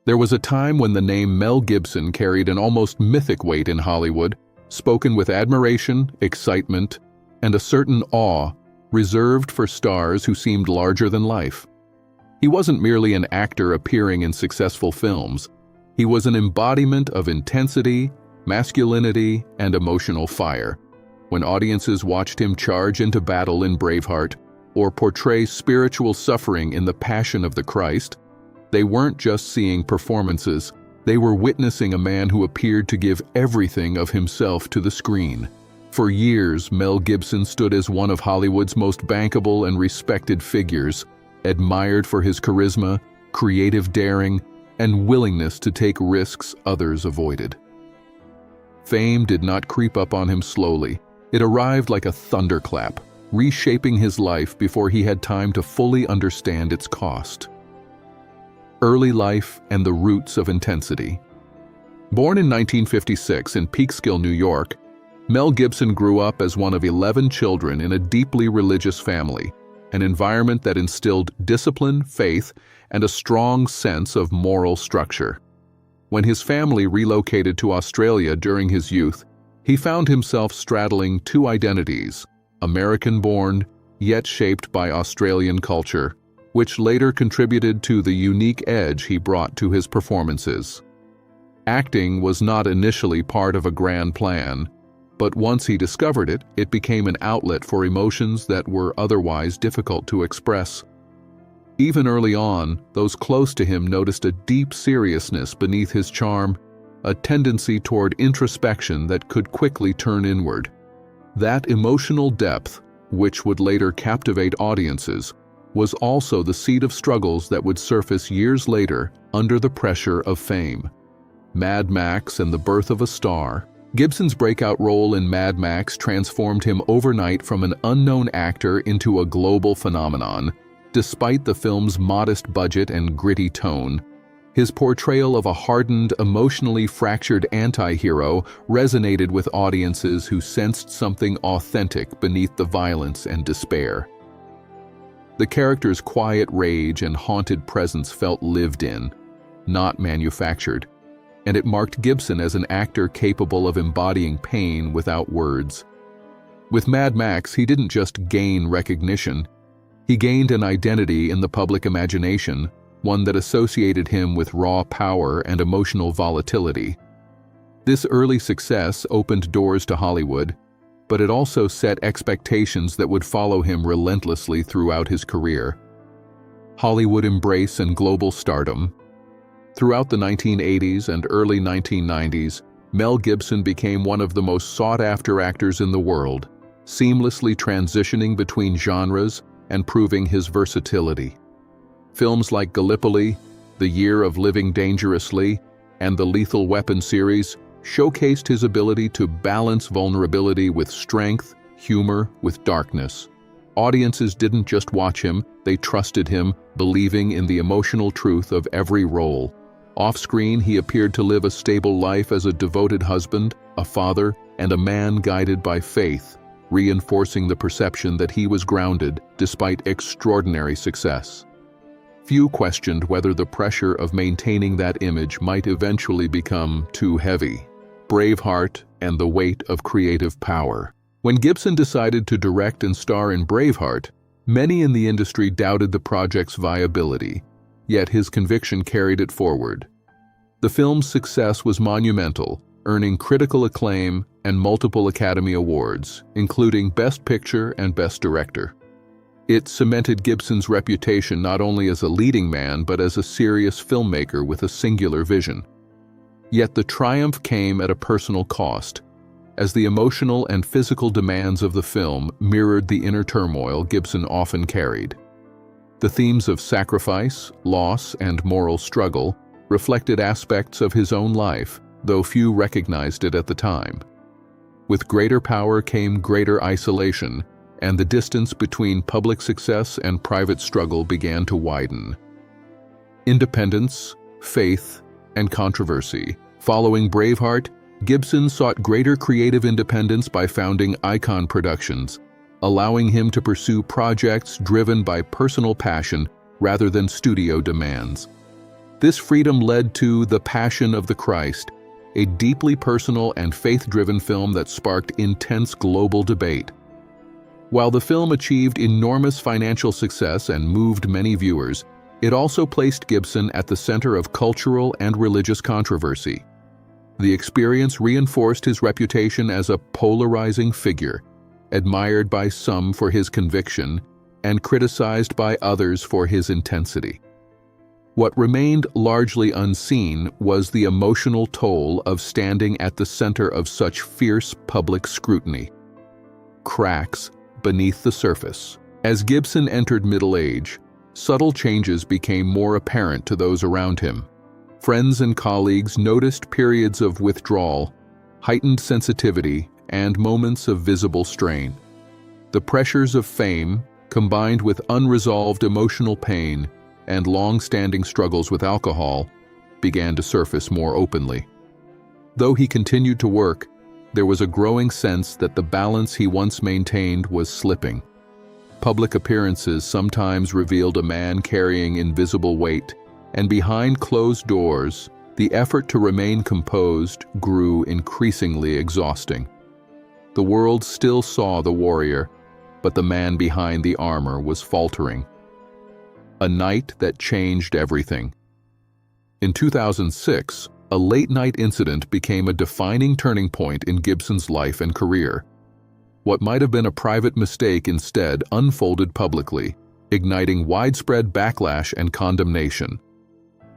There was a time when the name Mel Gibson carried an almost mythic weight in Hollywood, spoken with admiration, excitement, and a certain awe reserved for stars who seemed larger than life. He wasn't merely an actor appearing in successful films. He was an embodiment of intensity, masculinity, and emotional fire. When audiences watched him charge into battle in Braveheart or portray spiritual suffering in The Passion of the Christ, they weren't just seeing performances, they were witnessing a man who appeared to give everything of himself to the screen. For years, Mel Gibson stood as one of Hollywood's most bankable and respected figures, admired for his charisma, creative daring, and willingness to take risks others avoided. Fame did not creep up on him slowly. It arrived like a thunderclap, reshaping his life before he had time to fully understand its cost. Early life and the roots of intensity. Born in 1956 in Peekskill, New York, Mel Gibson grew up as one of 11 children in a deeply religious family, an environment that instilled discipline, faith, and a strong sense of moral structure. When his family relocated to Australia during his youth, he found himself straddling two identities, American-born, yet shaped by Australian culture, which later contributed to the unique edge he brought to his performances. Acting was not initially part of a grand plan, but once he discovered it, it became an outlet for emotions that were otherwise difficult to express. Even early on, those close to him noticed a deep seriousness beneath his charm, a tendency toward introspection that could quickly turn inward. That emotional depth, which would later captivate audiences, was also the seed of struggles that would surface years later under the pressure of fame. Mad Max and the Birth of a Star. Gibson's breakout role in Mad Max transformed him overnight from an unknown actor into a global phenomenon. Despite the film's modest budget and gritty tone, his portrayal of a hardened, emotionally fractured anti-hero resonated with audiences who sensed something authentic beneath the violence and despair. The character's quiet rage and haunted presence felt lived in, not manufactured, and it marked Gibson as an actor capable of embodying pain without words. With Mad Max, he didn't just gain recognition, he gained an identity in the public imagination, one that associated him with raw power and emotional volatility. This early success opened doors to Hollywood, but it also set expectations that would follow him relentlessly throughout his career. Hollywood embrace and global stardom. Throughout the 1980s and early 1990s, Mel Gibson became one of the most sought-after actors in the world, seamlessly transitioning between genres and proving his versatility. Films like Gallipoli, The Year of Living Dangerously, and the Lethal Weapon series showcased his ability to balance vulnerability with strength, humor with darkness. Audiences didn't just watch him, they trusted him, believing in the emotional truth of every role. Off-screen, he appeared to live a stable life as a devoted husband, a father, and a man guided by faith, reinforcing the perception that he was grounded despite extraordinary success. Few questioned whether the pressure of maintaining that image might eventually become too heavy. Braveheart and the weight of creative power. When Gibson decided to direct and star in Braveheart, many in the industry doubted the project's viability, yet his conviction carried it forward. The film's success was monumental, earning critical acclaim and multiple Academy Awards, including Best Picture and Best Director. It cemented Gibson's reputation not only as a leading man but as a serious filmmaker with a singular vision. Yet the triumph came at a personal cost, as the emotional and physical demands of the film mirrored the inner turmoil Gibson often carried. The themes of sacrifice, loss, and moral struggle reflected aspects of his own life, though few recognized it at the time. With greater power came greater isolation, and the distance between public success and private struggle began to widen. Independence, faith, and controversy. Following Braveheart, Gibson sought greater creative independence by founding Icon Productions, allowing him to pursue projects driven by personal passion rather than studio demands. This freedom led to The Passion of the Christ, a deeply personal and faith-driven film that sparked intense global debate. While the film achieved enormous financial success and moved many viewers, it also placed Gibson at the center of cultural and religious controversy. The experience reinforced his reputation as a polarizing figure, admired by some for his conviction and criticized by others for his intensity. What remained largely unseen was the emotional toll of standing at the center of such fierce public scrutiny. Cracks beneath the surface. As Gibson entered middle age, subtle changes became more apparent to those around him. Friends and colleagues noticed periods of withdrawal, heightened sensitivity, and moments of visible strain. The pressures of fame, combined with unresolved emotional pain and long-standing struggles with alcohol, began to surface more openly. Though he continued to work, there was a growing sense that the balance he once maintained was slipping. Public appearances sometimes revealed a man carrying invisible weight, and behind closed doors, the effort to remain composed grew increasingly exhausting. The world still saw the warrior, but the man behind the armor was faltering. A night that changed everything. In 2006, a late-night incident became a defining turning point in Gibson's life and career. What might have been a private mistake instead unfolded publicly, igniting widespread backlash and condemnation.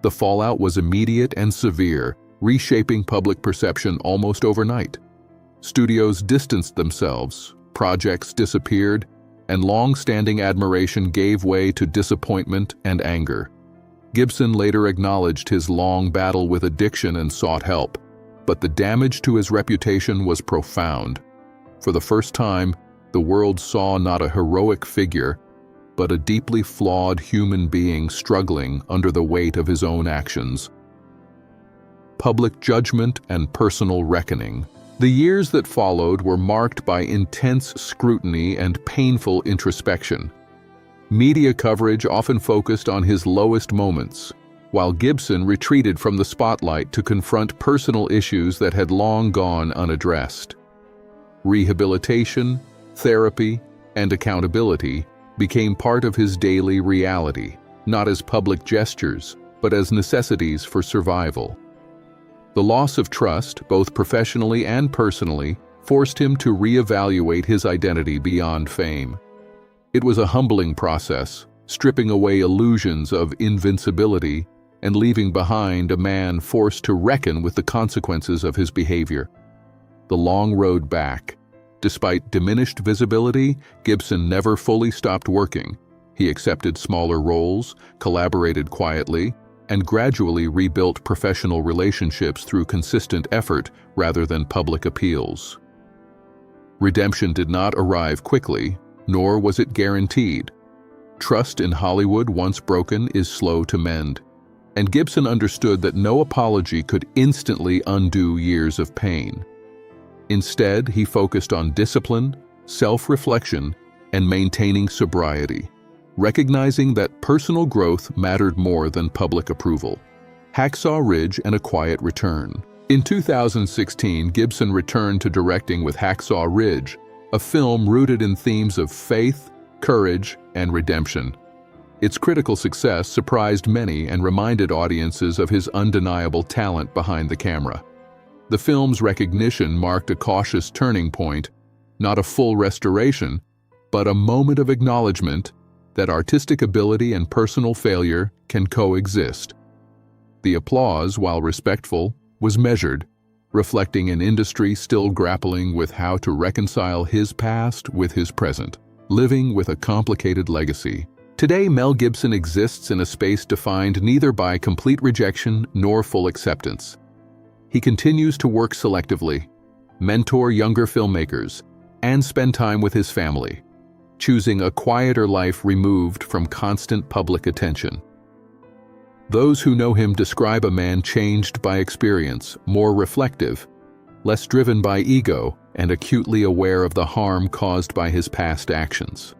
The fallout was immediate and severe, reshaping public perception almost overnight. Studios distanced themselves, projects disappeared, and long-standing admiration gave way to disappointment and anger. Gibson later acknowledged his long battle with addiction and sought help, but the damage to his reputation was profound. For the first time, the world saw not a heroic figure, but a deeply flawed human being struggling under the weight of his own actions. Public judgment and personal reckoning. The years that followed were marked by intense scrutiny and painful introspection. Media coverage often focused on his lowest moments, while Gibson retreated from the spotlight to confront personal issues that had long gone unaddressed. Rehabilitation, therapy, and accountability became part of his daily reality, not as public gestures, but as necessities for survival. The loss of trust, both professionally and personally, forced him to reevaluate his identity beyond fame. It was a humbling process, stripping away illusions of invincibility and leaving behind a man forced to reckon with the consequences of his behavior. The long road back. Despite diminished visibility, Gibson never fully stopped working. He accepted smaller roles, collaborated quietly, and gradually rebuilt professional relationships through consistent effort rather than public appeals. Redemption did not arrive quickly, nor was it guaranteed. Trust in Hollywood, once broken, is slow to mend, and Gibson understood that no apology could instantly undo years of pain. Instead, he focused on discipline, self-reflection, and maintaining sobriety, recognizing that personal growth mattered more than public approval. Hacksaw Ridge and A Quiet Return. In 2016, Gibson returned to directing with Hacksaw Ridge, a film rooted in themes of faith, courage, and redemption. Its critical success surprised many and reminded audiences of his undeniable talent behind the camera. The film's recognition marked a cautious turning point, not a full restoration, but a moment of acknowledgement that artistic ability and personal failure can coexist. The applause, while respectful, was measured, reflecting an industry still grappling with how to reconcile his past with his present, living with a complicated legacy. Today, Mel Gibson exists in a space defined neither by complete rejection nor full acceptance. He continues to work selectively, mentor younger filmmakers, and spend time with his family, choosing a quieter life removed from constant public attention. Those who know him describe a man changed by experience, more reflective, less driven by ego, and acutely aware of the harm caused by his past actions.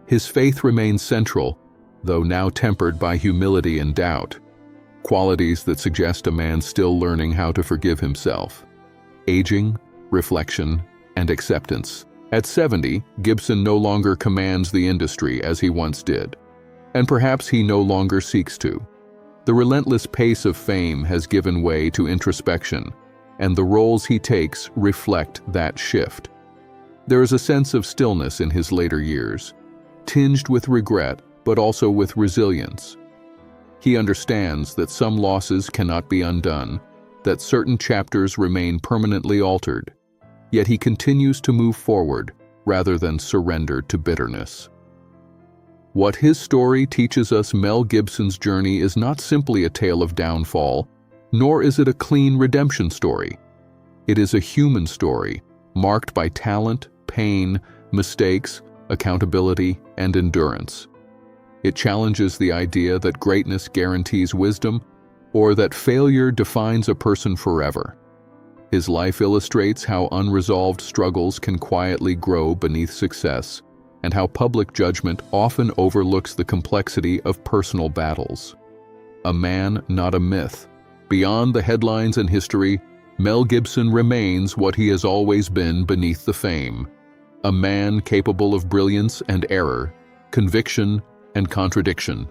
His faith remains central, though now tempered by humility and doubt. qualities that suggest a man still learning how to forgive himself: aging, reflection, and acceptance. At 70, Gibson no longer commands the industry as he once did, and perhaps he no longer seeks to. The relentless pace of fame has given way to introspection, and the roles he takes reflect that shift. There is a sense of stillness in his later years, tinged with regret but also with resilience. He understands that some losses cannot be undone, that certain chapters remain permanently altered, yet he continues to move forward rather than surrender to bitterness. What his story teaches us: Mel Gibson's journey is not simply a tale of downfall, nor is it a clean redemption story. It is a human story, marked by talent, pain, mistakes, accountability, and endurance. It challenges the idea that greatness guarantees wisdom, or that failure defines a person forever. His life illustrates how unresolved struggles can quietly grow beneath success, and how public judgment often overlooks the complexity of personal battles. A man, not a myth. Beyond the headlines and history, Mel Gibson remains what he has always been beneath the fame: a man capable of brilliance and error, conviction and contradiction.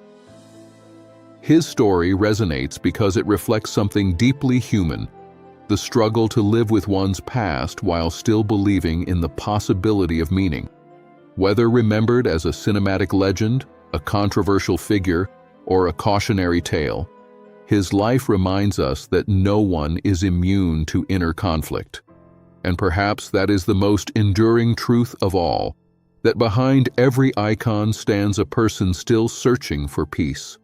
His story resonates because it reflects something deeply human: the struggle to live with one's past while still believing in the possibility of meaning. Whether remembered as a cinematic legend, a controversial figure, or a cautionary tale, his life reminds us that no one is immune to inner conflict. And perhaps that is the most enduring truth of all, that behind every icon stands a person still searching for peace.